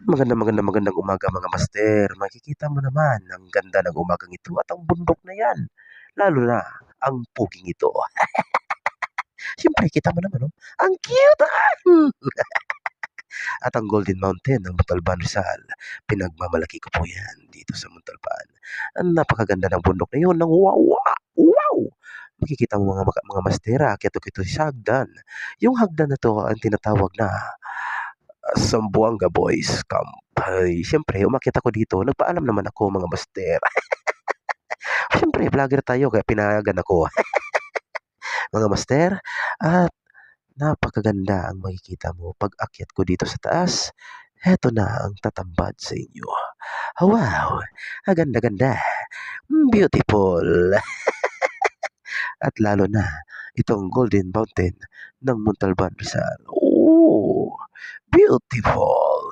Magandang umaga mga master. Makikita mo naman ang ganda ng umagang ito at ang bundok na yan. Lalo na ang puging ito. Siyempre, kita mo naman, oh. Ang cute! At ang Golden Mountain ng Montalban Rizal. Pinagmamalaki ko po yan dito sa Montalban. Ang napakaganda ng bundok na yun. Ng wow! Wow! Makikita mo mga mastera, kito-kito sa hagdan. Yung hagdan na to ang tinatawag na Zamboanga Boys Camp. Ay, siyempre, umakyat ako dito. Nagpaalam naman ako mga master. Siyempre, vlogger tayo kaya pinayagan ako. Mga master, at napakaganda ang makikita mo pag akyat ko dito sa taas. Heto na ang tatambad sa inyo. Wow! Ang ganda-ganda. Beautiful. At lalo na, itong Golden Mountain ng Montalban Rizal. Oh! Beautiful.